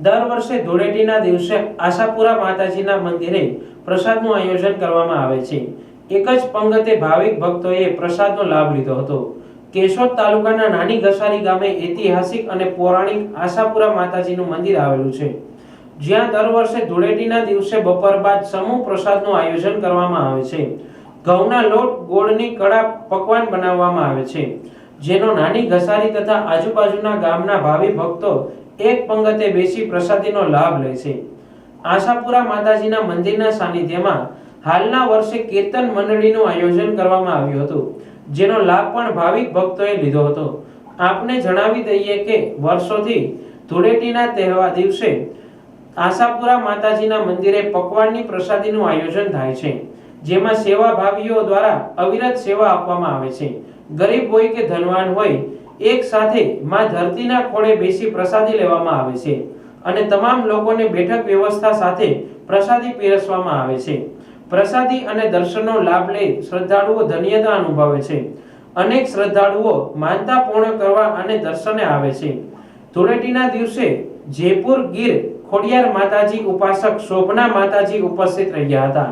દર વર્ષે ધૂળેટીના દિવસે આશાપુરા માતાજીના મંદિરે પ્રસાદનું આયોજન કરવામાં આવે છે। એક જ પંગતે ભાવિક ભક્તોએ પ્રસાદનો લાભ લીધો હતો। કેશોદ તાલુકાના નાની ઘસારી ગામે ઐતિહાસિક અને પૌરાણિક આશાપુરા માતાજીનું મંદિર આવેલું છે, જ્યાં દર વર્ષે ધૂળેટીના દિવસે બપોર બાદ સમૂહ પ્રસાદનું આયોજન કરવામાં આવે છે। ઘઉંના લોટ, ગોળની કડા પકવાન બનાવવામાં આવે છે, જેનો નાની ઘસારી તથા આજુબાજુના ગામના ભાવિ ભક્તો એક પંગતે બેસી પ્રસાદીનો લાભ લે છે। આશાપુરા માતાજીના મંદિરના સાનિધ્યમાં હાલના વર્ષે કીર્તન મંડળીનું આયોજન કરવામાં આવ્યું હતું, જેનો લાભ પણ ભાવિક ભક્તોએ લીધો હતો। આપને જણાવી દઈએ કે વર્ષોથી ધૂળેટીના તહેવાર દિવસે આશાપુરા માતાજીના મંદિરે પકવાનની પ્રસાદીનું આયોજન થાય છે, જેમાં સેવાભાવીઓ દ્વારા અવિરત સેવા આપવામાં આવે છે। ગરીબ હોય કે ધનવાન હોય, એક સાથે માં ધરતીના ખોળે બેસી પ્રસાદી લેવામાં આવે છે અને તમામ લોકોને બેઠક વ્યવસ્થા સાથે પ્રસાદી પીરસવામાં આવે છે। પ્રસાદી અને દર્શનનો લાભ લઈ શ્રદ્ધાળુઓ ધન્યતા અનુભવે છે। અનેક શ્રદ્ધાળુઓ માનતા પૂર્ણ કરવા અને દર્શને આવે છે। ધૂળેટીના દિવસે જયપુર ગીર ખોડિયાર માતાજી ઉપાસક શોભના માતાજી ઉપસ્થિત રહ્યા હતા।